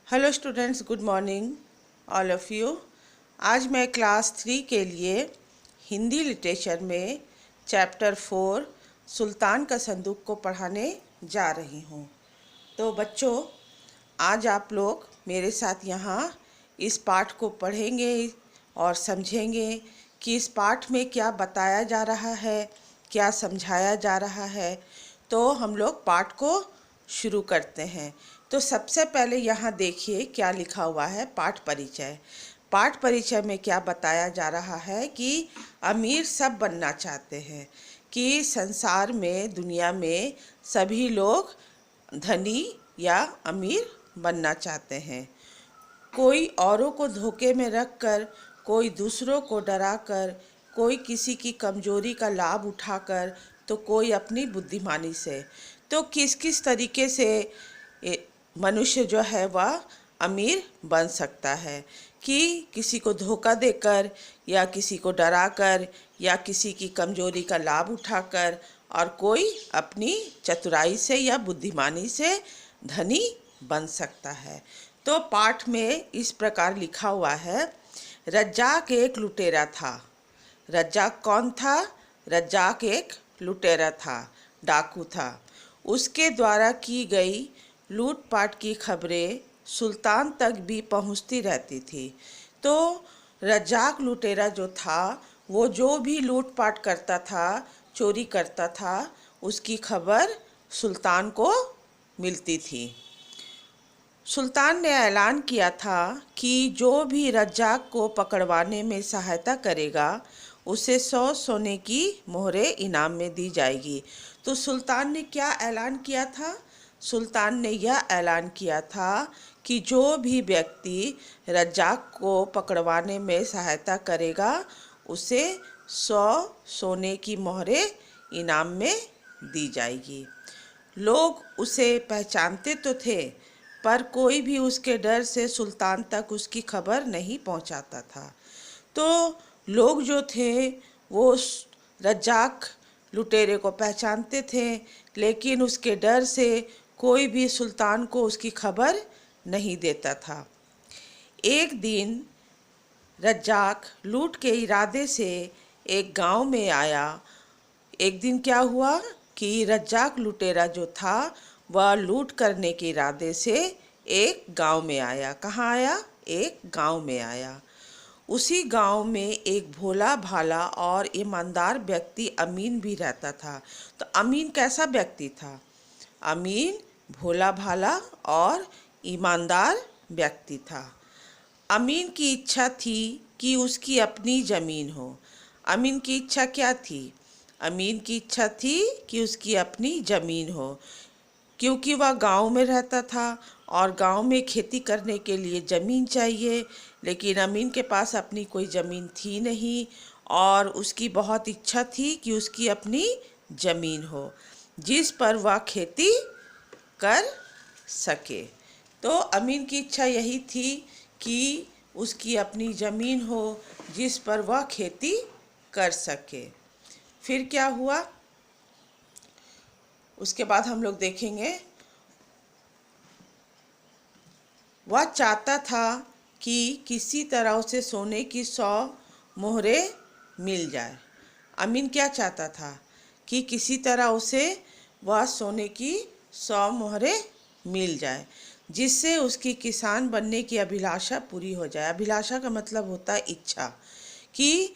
Hello students, good morning all of you. आज मैं class 3 के लिए हिंदी लिटरेचर में चैप्टर 4 सुल्तान का संदूक को पढ़ाने जा रही हूँ। तो बच्चों, आज आप लोग मेरे साथ यहाँ इस पाठ को पढ़ेंगे और समझेंगे कि इस पाठ में क्या बताया जा रहा है, क्या समझाया जा रहा है। तो हम लोग पाठ को शुरू करते हैं। तो सबसे पहले यहाँ देखिए क्या लिखा हुआ है, पाठ परिचय। पाठ परिचय में क्या बताया जा रहा है कि अमीर सब बनना चाहते हैं, कि संसार में, दुनिया में सभी लोग धनी या अमीर बनना चाहते हैं। कोई औरों को धोखे में रखकर, कोई दूसरों को डराकर, कोई किसी की कमजोरी का लाभ उठाकर, तो कोई अपनी बुद्धिमानी से। तो किस किस तरीके से मनुष्य जो है वह अमीर बन सकता है, कि किसी को धोखा देकर या किसी को डराकर या किसी की कमजोरी का लाभ उठाकर, और कोई अपनी चतुराई से या बुद्धिमानी से धनी बन सकता है। तो पाठ में इस प्रकार लिखा हुआ है, रज्जाक एक लुटेरा था। रज्जाक कौन था? रज्जाक एक लुटेरा था, डाकू था। उसके द्वारा की गई लूटपाट की खबरें सुल्तान तक भी पहुंचती रहती थी। तो रज्जाक लुटेरा जो था, वो जो भी लूटपाट करता था, चोरी करता था, उसकी खबर सुल्तान को मिलती थी। सुल्तान ने ऐलान किया था कि जो भी रज्जाक को पकड़वाने में सहायता करेगा, उसे 100 सोने की मोहरें इनाम में दी जाएगी। तो सुल्तान ने क्या ऐलान किया था? सुल्तान ने यह ऐलान किया था कि जो भी व्यक्ति रज्जाक को पकड़वाने में सहायता करेगा, उसे 100 सोने की मोहरें इनाम में दी जाएगी। लोग उसे पहचानते तो थे, पर कोई भी उसके डर से सुल्तान तक उसकी खबर नहीं पहुंचाता था। तो लोग जो थे वो रज्जाक लुटेरे को पहचानते थे, लेकिन उसके डर से कोई भी सुल्तान को उसकी खबर नहीं देता था। एक दिन रज्जाक लूट के इरादे से एक गांव में आया। एक दिन क्या हुआ कि रज्जाक लुटेरा जो था वह लूट करने के इरादे से एक गांव में आया। कहाँ आया? एक गांव में आया। उसी गांव में एक भोला भाला और ईमानदार व्यक्ति अमीन भी रहता था। तो अमीन कैसा व्यक्ति था? अमीन भोला भाला और ईमानदार व्यक्ति था। अमीन की इच्छा थी कि उसकी अपनी ज़मीन हो। अमीन की इच्छा क्या थी? अमीन की इच्छा थी कि उसकी अपनी ज़मीन हो, क्योंकि वह गांव में रहता था और गांव में खेती करने के लिए ज़मीन चाहिए। लेकिन अमीन के पास अपनी कोई ज़मीन थी नहीं, और उसकी बहुत इच्छा थी कि उसकी अपनी ज़मीन हो जिस पर वह खेती कर सके। तो अमीन की इच्छा यही थी कि उसकी अपनी ज़मीन हो जिस पर वह खेती कर सके। फिर क्या हुआ उसके बाद हम लोग देखेंगे। वह चाहता था कि किसी तरह उसे सोने की 100 मोहरें मिल जाए। अमीन क्या चाहता था? कि किसी तरह उसे वह सोने की 100 मोहरें मिल जाए, जिससे उसकी किसान बनने की अभिलाषा पूरी हो जाए। अभिलाषा का मतलब होता है इच्छा, कि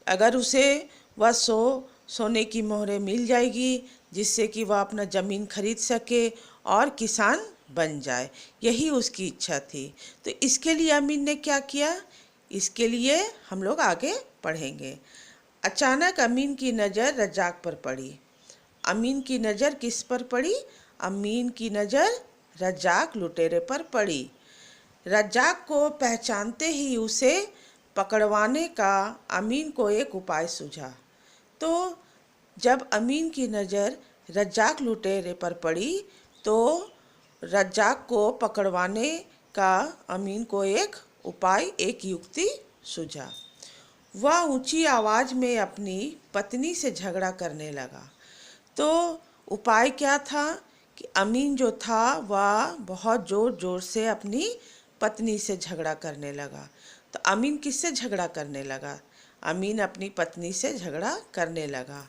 अगर उसे वह 100 सोने की मोहरें मिल जाएगी, जिससे कि वह अपना ज़मीन खरीद सके और किसान बन जाए। यही उसकी इच्छा थी। तो इसके लिए अमीन ने क्या किया, इसके लिए हम लोग आगे पढ़ेंगे। अचानक अमीन की नज़र रज्जाक पर पड़ी। अमीन की नज़र किस पर पड़ी? अमीन की नज़र रज्जाक लुटेरे पर पड़ी। रज्जाक को पहचानते ही उसे पकड़वाने का अमीन को एक उपाय सूझा। तो जब अमीन की नज़र रज्जाक लुटेरे पर पड़ी, तो रज्जाक को पकड़वाने का अमीन को एक उपाय, एक युक्ति सूझा। वह ऊंची आवाज़ में अपनी पत्नी से झगड़ा करने लगा। तो उपाय क्या था कि अमीन जो था वह बहुत ज़ोर ज़ोर से अपनी पत्नी से झगड़ा करने लगा। तो अमीन किससे झगड़ा करने लगा? अमीन अपनी पत्नी से झगड़ा करने लगा।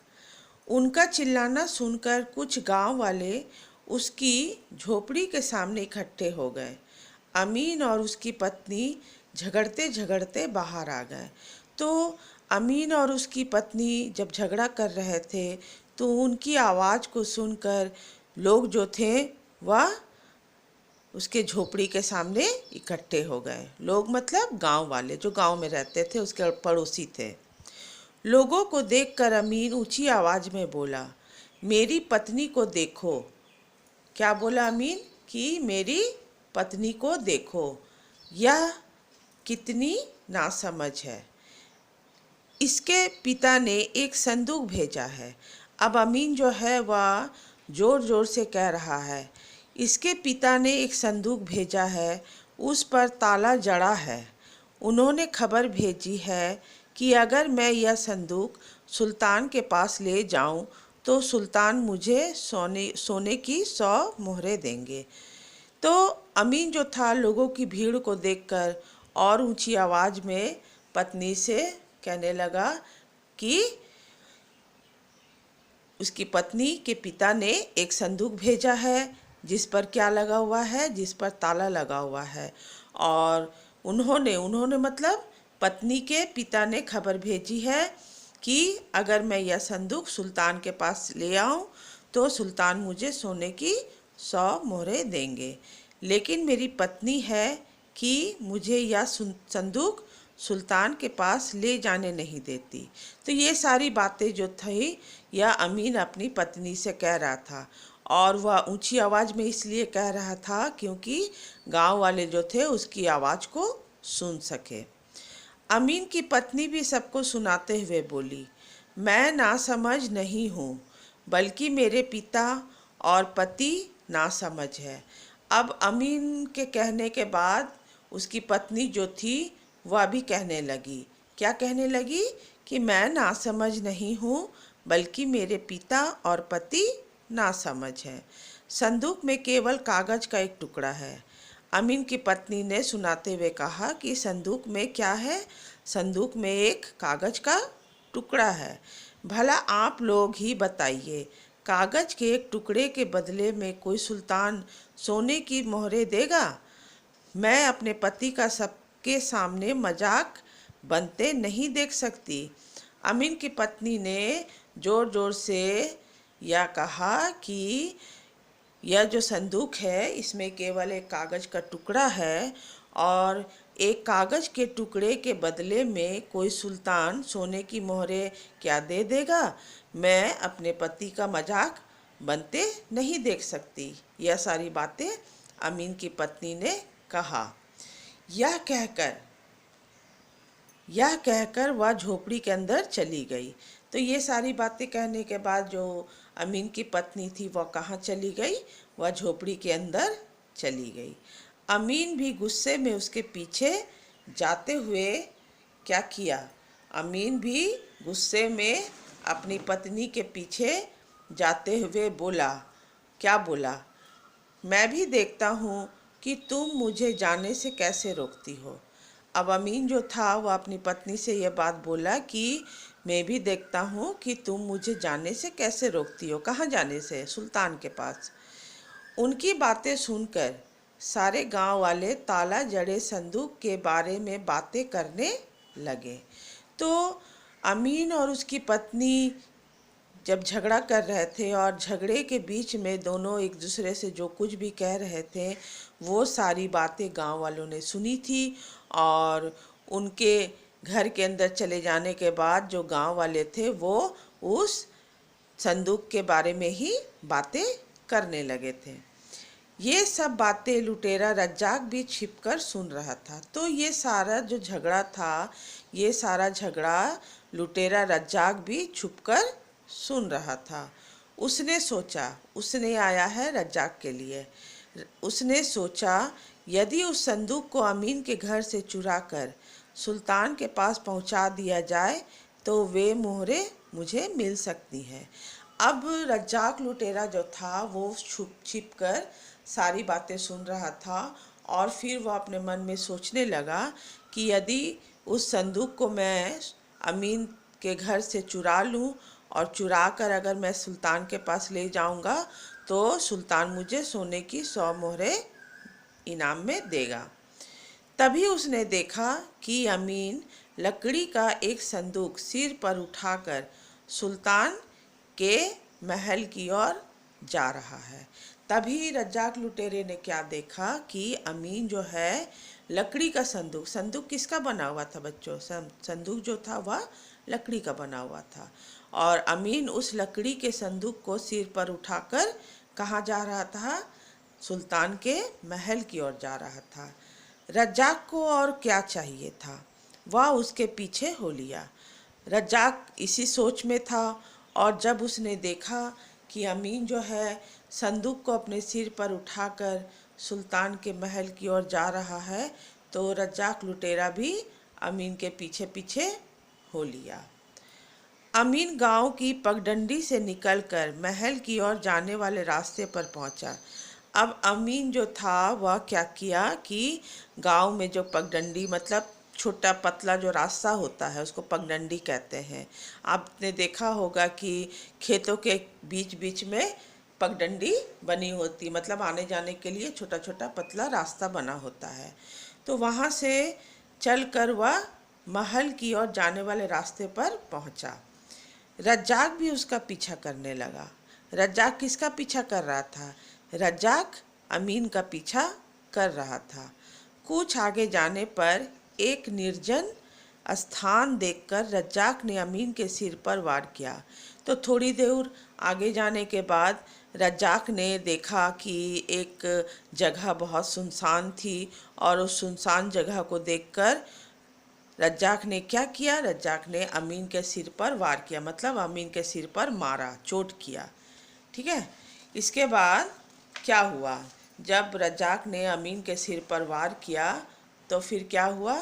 उनका चिल्लाना सुनकर कुछ गांव वाले उसकी झोपड़ी के सामने इकट्ठे हो गए। अमीन और उसकी पत्नी झगड़ते झगड़ते बाहर आ गए। तो अमीन और उसकी पत्नी जब झगड़ा कर रहे थे तो उनकी आवाज़ को सुनकर लोग जो थे वह उसके झोपड़ी के सामने इकट्ठे हो गए। लोग मतलब गांव वाले, जो गांव में रहते थे, उसके पड़ोसी थे। लोगों को देखकर अमीन ऊंची आवाज़ में बोला, मेरी पत्नी को देखो। क्या बोला अमीन? कि मेरी पत्नी को देखो, यह कितनी नासमझ है। इसके पिता ने एक संदूक भेजा है। अब अमीन जो है वह ज़ोर ज़ोर से कह रहा है, इसके पिता ने एक संदूक भेजा है, उस पर ताला जड़ा है। उन्होंने खबर भेजी है कि अगर मैं यह संदूक सुल्तान के पास ले जाऊं तो सुल्तान मुझे सोने की 100 मोहरें देंगे। तो अमीन जो था लोगों की भीड़ को देखकर और ऊंची आवाज़ में पत्नी से कहने लगा कि उसकी पत्नी के पिता ने एक संदूक भेजा है जिस पर क्या लगा हुआ है? जिस पर ताला लगा हुआ है। और उन्होंने मतलब पत्नी के पिता ने खबर भेजी है कि अगर मैं यह संदूक सुल्तान के पास ले आऊं तो सुल्तान मुझे सोने की 100 मोहरें देंगे। लेकिन मेरी पत्नी है कि मुझे यह संदूक सुल्तान के पास ले जाने नहीं देती। तो ये सारी बातें जो थी यह अमीन अपनी पत्नी से कह रहा था, और वह ऊंची आवाज़ में इसलिए कह रहा था क्योंकि गांव वाले जो थे उसकी आवाज़ को सुन सके। अमीन की पत्नी भी सबको सुनाते हुए बोली, मैं नासमझ नहीं हूँ, बल्कि मेरे पिता और पति नासमझ है। अब अमीन के कहने के बाद उसकी पत्नी जो थी वह भी कहने लगी। क्या कहने लगी? कि मैं नासमझ नहीं हूँ, बल्कि मेरे पिता और पति नासमझ है। संदूक में केवल कागज़ का एक टुकड़ा है। अमीन की पत्नी ने सुनाते हुए कहा कि संदूक में क्या है? संदूक में एक कागज़ का टुकड़ा है। भला आप लोग ही बताइए, कागज़ के एक टुकड़े के बदले में कोई सुल्तान सोने की मोहरें देगा? मैं अपने पति का सबके सामने मजाक बनते नहीं देख सकती। अमीन की पत्नी ने ज़ोर ज़ोर से यह कहा कि यह जो संदूक है इसमें केवल एक कागज़ का टुकड़ा है, और एक कागज़ के टुकड़े के बदले में कोई सुल्तान सोने की मोहरें क्या दे देगा? मैं अपने पति का मजाक बनते नहीं देख सकती। यह सारी बातें अमीन की पत्नी ने कहा। यह कहकर वह झोपड़ी के अंदर चली गई। तो ये सारी बातें कहने के बाद जो अमीन की पत्नी थी वह कहाँ चली गई? वह झोपड़ी के अंदर चली गई। अमीन भी गुस्से में उसके पीछे जाते हुए क्या किया? अमीन भी गुस्से में अपनी पत्नी के पीछे जाते हुए बोला। क्या बोला? मैं भी देखता हूँ कि तुम मुझे जाने से कैसे रोकती हो। अब अमीन जो था वह अपनी पत्नी से यह बात बोला कि मैं भी देखता हूँ कि तुम मुझे जाने से कैसे रोकती हो। कहाँ जाने से? सुल्तान के पास। उनकी बातें सुनकर सारे गांव वाले ताला जड़े संदूक के बारे में बातें करने लगे। तो अमीन और उसकी पत्नी जब झगड़ा कर रहे थे और झगड़े के बीच में दोनों एक दूसरे से जो कुछ भी कह रहे थे वो सारी बातें गांव वालों ने सुनी थी, और उनके घर के अंदर चले जाने के बाद जो गांव वाले थे वो उस संदूक के बारे में ही बातें करने लगे थे। ये सब बातें लुटेरा रज्जाक भी छिपकर सुन रहा था। तो ये सारा जो झगड़ा था, ये सारा झगड़ा लुटेरा रज्जाक भी छुपकर सुन रहा था। उसने आया है रज्जाक के लिए। उसने सोचा यदि उस संदूक को अमीन के घर से चुरा कर सुल्तान के पास पहुंचा दिया जाए तो वे मोहरें मुझे मिल सकती हैं। अब रज्जाक लुटेरा जो था वो छुप छिप कर सारी बातें सुन रहा था और फिर वो अपने मन में सोचने लगा कि यदि उस संदूक को मैं अमीन के घर से चुरा लूं और चुरा कर अगर मैं सुल्तान के पास ले जाऊंगा तो सुल्तान मुझे सोने की 100 मोहरें इनाम में देगा। तभी उसने देखा कि अमीन लकड़ी का एक संदूक सिर पर उठाकर सुल्तान के महल की ओर जा रहा है। तभी रज्जाक लुटेरे ने क्या देखा कि अमीन जो है लकड़ी का संदूक, संदूक किसका बना हुआ था बच्चों? संदूक जो था वह लकड़ी का बना हुआ था और अमीन उस लकड़ी के संदूक को सिर पर उठाकर कहाँ जा रहा था? सुल्तान के महल की ओर जा रहा था। रज्जाक को और क्या चाहिए था, वह उसके पीछे हो लिया। रज्जाक इसी सोच में था और जब उसने देखा कि अमीन जो है संदूक को अपने सिर पर उठाकर सुल्तान के महल की ओर जा रहा है तो रज्जाक लुटेरा भी अमीन के पीछे पीछे हो लिया। अमीन गांव की पगडंडी से निकलकर महल की ओर जाने वाले रास्ते पर पहुंचा। अब अमीन जो था वह क्या किया कि गांव में जो पगडंडी मतलब छोटा पतला जो रास्ता होता है उसको पगडंडी कहते हैं। आपने देखा होगा कि खेतों के बीच बीच में पगडंडी बनी होती, मतलब आने जाने के लिए छोटा छोटा पतला रास्ता बना होता है। तो वहाँ से चलकर वह महल की ओर जाने वाले रास्ते पर पहुँचा। रज्जाक भी उसका पीछा करने लगा। रज्जाक किसका पीछा कर रहा था? रज्जाक अमीन का पीछा कर रहा था। कुछ आगे जाने पर एक निर्जन स्थान देखकर रज्जाक ने अमीन के सिर पर वार किया। तो थोड़ी देर आगे जाने के बाद रज्जाक ने देखा कि एक जगह बहुत सुनसान थी और उस सुनसान जगह को देखकर रज्जाक ने क्या किया? रज्जाक ने अमीन के सिर पर वार किया, मतलब अमीन के सिर पर मारा, चोट किया। ठीक है। इसके बाद क्या हुआ? जब रज्जाक ने अमीन के सिर पर वार किया तो फिर क्या हुआ?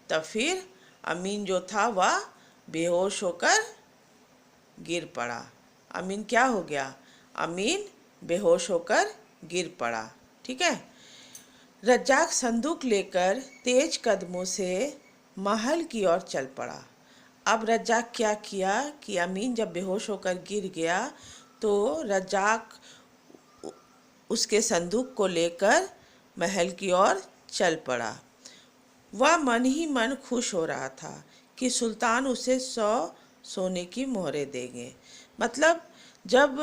तब फिर अमीन जो था वह बेहोश होकर गिर पड़ा। अमीन क्या हो गया? अमीन बेहोश होकर गिर पड़ा। ठीक है। रज्जाक संदूक लेकर तेज कदमों से महल की ओर चल पड़ा। अब रज्जाक क्या किया कि अमीन जब बेहोश होकर गिर गया तो रज्जाक उसके संदूक को लेकर महल की ओर चल पड़ा। वह मन ही मन खुश हो रहा था कि सुल्तान उसे 100 सोने की मोहरें देंगे। मतलब जब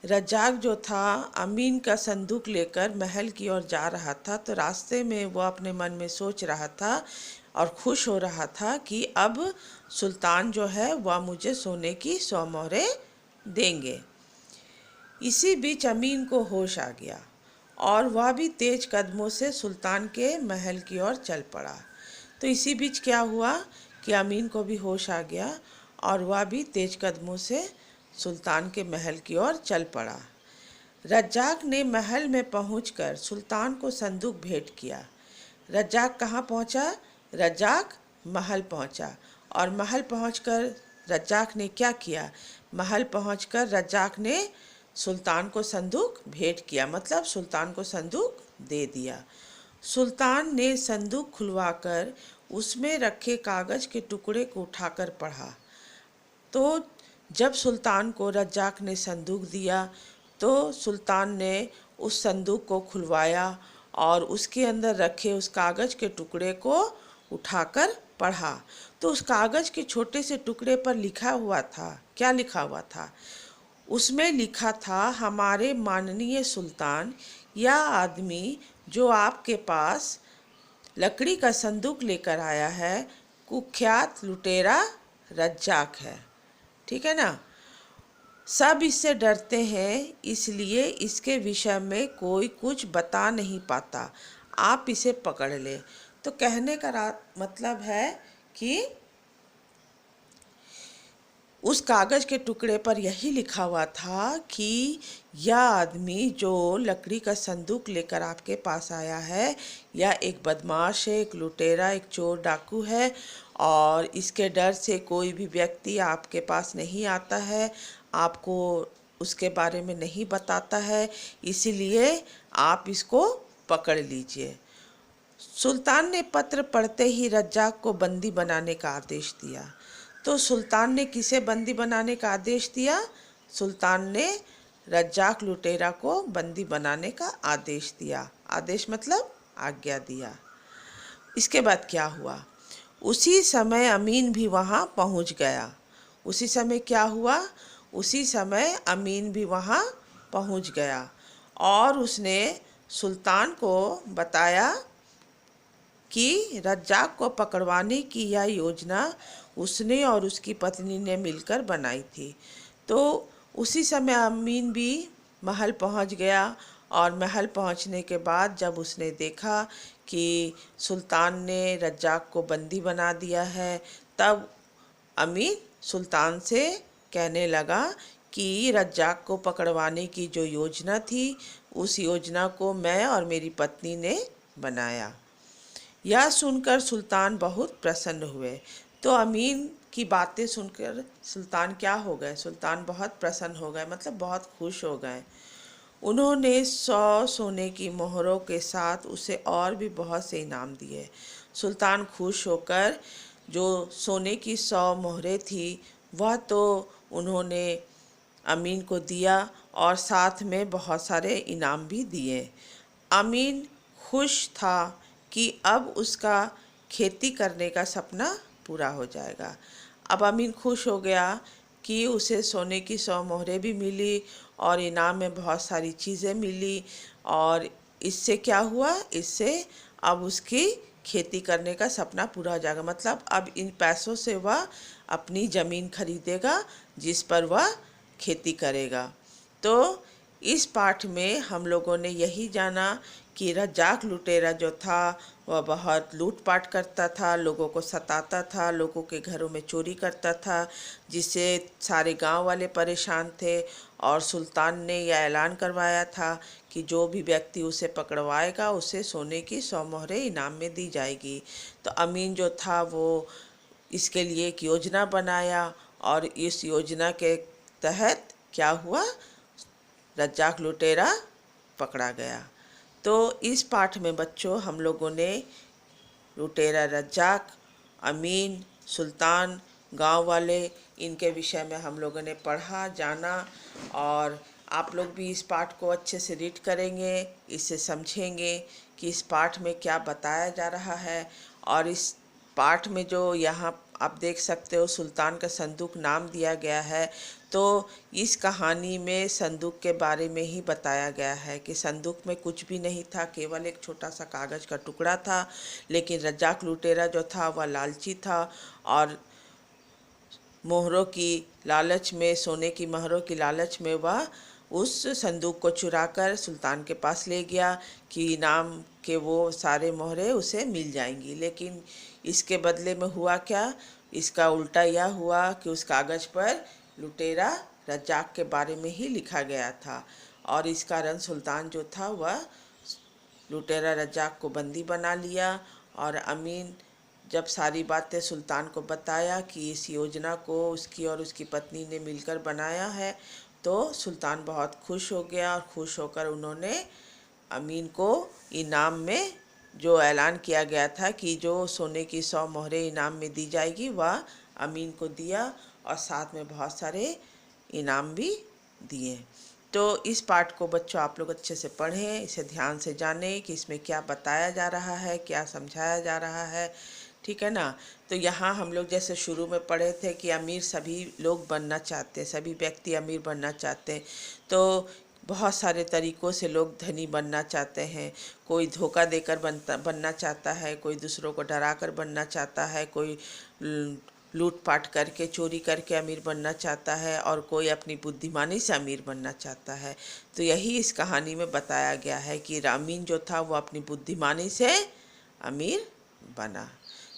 रज्जाक जो था अमीन का संदूक लेकर महल की ओर जा रहा था तो रास्ते में वो अपने मन में सोच रहा था और खुश हो रहा था कि अब सुल्तान जो है वह मुझे सोने की 100 मोहरें देंगे। इसी बीच अमीन को होश आ गया और वह भी तेज कदमों से सुल्तान के महल की ओर चल पड़ा। तो इसी बीच क्या हुआ कि अमीन को भी होश आ गया और वह भी तेज कदमों से सुल्तान के महल की ओर चल पड़ा। रज्जाक ने महल में पहुंचकर सुल्तान को संदूक भेंट किया। रज्जाक कहाँ पहुंचा? रज्जाक महल पहुंचा और महल पहुंचकर रज्जाक ने क्या किया? महल पहुंचकर रज्जाक ने सुल्तान को संदूक भेंट किया, मतलब सुल्तान को संदूक दे दिया। सुल्तान ने संदूक खुलवाकर उसमें रखे कागज़ के टुकड़े को उठाकर पढ़ा। तो जब सुल्तान को रज्जाक ने संदूक दिया तो सुल्तान ने उस संदूक को खुलवाया और उसके अंदर रखे उस कागज़ के टुकड़े को उठाकर पढ़ा। तो उस कागज़ के छोटे से टुकड़े पर लिखा हुआ था, क्या लिखा हुआ था? उसमें लिखा था, हमारे माननीय सुल्तान, यह आदमी जो आपके पास लकड़ी का संदूक लेकर आया है कुख्यात लुटेरा रज्जाक है। ठीक है ना। सब इससे डरते हैं इसलिए इसके विषय में कोई कुछ बता नहीं पाता, आप इसे पकड़ ले। तो कहने का मतलब है कि उस कागज़ के टुकड़े पर यही लिखा हुआ था कि यह आदमी जो लकड़ी का संदूक लेकर आपके पास आया है यह एक बदमाश है, एक लुटेरा, एक चोर डाकू है और इसके डर से कोई भी व्यक्ति आपके पास नहीं आता है, आपको उसके बारे में नहीं बताता है, इसीलिए आप इसको पकड़ लीजिए। सुल्तान ने पत्र पढ़ते ही रज्जाक को बंदी बनाने का आदेश दिया। तो सुल्तान ने किसे बंदी बनाने का आदेश दिया? सुल्तान ने रज्जाक लुटेरा को बंदी बनाने का आदेश दिया। आदेश मतलब आज्ञा दिया। इसके बाद क्या हुआ? उसी समय अमीन भी वहाँ पहुँच गया। उसी समय क्या हुआ? उसी समय अमीन भी वहाँ पहुँच गया और उसने सुल्तान को बताया कि रज्जाक को पकड़वाने की यह योजना उसने और उसकी पत्नी ने मिलकर बनाई थी। तो उसी समय अमीन भी महल पहुंच गया और महल पहुंचने के बाद जब उसने देखा कि सुल्तान ने रज्जाक को बंदी बना दिया है, तब अमीन सुल्तान से कहने लगा कि रज्जाक को पकड़वाने की जो योजना थी, उस योजना को मैं और मेरी पत्नी ने बनाया। यह सुनकर सुल्तान बहुत प्रसन्न हुए। तो अमीन की बातें सुनकर सुल्तान क्या हो गए? सुल्तान बहुत प्रसन्न हो गए, मतलब बहुत खुश हो गए। उन्होंने 100 सोने की मोहरों के साथ उसे और भी बहुत से इनाम दिए। सुल्तान खुश होकर जो सोने की 100 मोहरें थी वह तो उन्होंने अमीन को दिया और साथ में बहुत सारे इनाम भी दिए। अमीन खुश था कि अब उसका खेती करने का सपना पूरा हो जाएगा। अब अमीन खुश हो गया कि उसे सोने की 100 मोहरें भी मिली और इनाम में बहुत सारी चीज़ें मिली। और इससे क्या हुआ? इससे अब उसकी खेती करने का सपना पूरा हो जाएगा। मतलब अब इन पैसों से वह अपनी ज़मीन खरीदेगा जिस पर वह खेती करेगा। तो इस पाठ में हम लोगों ने यही जाना कि रज्जाक लुटेरा जो था वह बहुत लूटपाट करता था, लोगों को सताता था, लोगों के घरों में चोरी करता था, जिससे सारे गांव वाले परेशान थे। और सुल्तान ने यह ऐलान करवाया था कि जो भी व्यक्ति उसे पकड़वाएगा उसे सोने की 100 मोहरें इनाम में दी जाएगी। तो अमीन जो था वो इसके लिए एक योजना बनाया और इस योजना के तहत क्या हुआ? रज्जाक लुटेरा पकड़ा गया। तो इस पाठ में बच्चों हम लोगों ने लुटेरा रज्जाक, अमीन, सुल्तान, गांव वाले, इनके विषय में हम लोगों ने पढ़ा, जाना। और आप लोग भी इस पाठ को अच्छे से रीड करेंगे, इसे समझेंगे कि इस पाठ में क्या बताया जा रहा है। और इस पाठ में जो यहाँ आप देख सकते हो सुल्तान का संदूक नाम दिया गया है, तो इस कहानी में संदूक के बारे में ही बताया गया है कि संदूक में कुछ भी नहीं था, केवल एक छोटा सा कागज़ का टुकड़ा था। लेकिन रज्जाक लुटेरा जो था वह लालची था और मोहरों की लालच में, सोने की मोहरों की लालच में वह उस संदूक को चुराकर सुल्तान के पास ले गया कि इनाम के वो सारे मोहरें उसे मिल जाएंगी। लेकिन इसके बदले में हुआ क्या? इसका उल्टा यह हुआ कि उस कागज़ पर लुटेरा रज्जाक के बारे में ही लिखा गया था और इस कारण सुल्तान जो था वह लुटेरा रज्जाक को बंदी बना लिया। और अमीन जब सारी बातें सुल्तान को बताया कि इस योजना को उसकी और उसकी पत्नी ने मिलकर बनाया है, तो सुल्तान बहुत खुश हो गया और खुश होकर उन्होंने अमीन को इनाम में जो ऐलान किया गया था कि जो सोने की 100 मोहरें इनाम में दी जाएगी वह अमीन को दिया और साथ में बहुत सारे इनाम भी दिए। तो इस पाठ को बच्चों आप लोग अच्छे से पढ़ें, इसे ध्यान से जानें कि इसमें क्या बताया जा रहा है, क्या समझाया जा रहा है, ठीक है ना। तो यहाँ हम लोग जैसे शुरू में पढ़े थे कि अमीर सभी लोग बनना चाहते हैं, सभी व्यक्ति अमीर बनना चाहते हैं। तो बहुत सारे तरीक़ों से लोग धनी बनना चाहते हैं। कोई धोखा देकर बनना चाहता है, कोई दूसरों को डरा कर बनना चाहता है, कोई लूटपाट करके, चोरी करके अमीर बनना चाहता है और कोई अपनी बुद्धिमानी से अमीर बनना चाहता है। तो यही इस कहानी में बताया गया है कि अमीन जो था वो अपनी बुद्धिमानी से अमीर बना।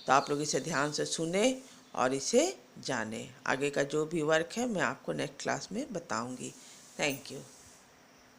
तो आप लोग इसे ध्यान से सुने और इसे जानें। आगे का जो भी वर्क है मैं आपको नेक्स्ट क्लास में बताऊंगी। Thank you.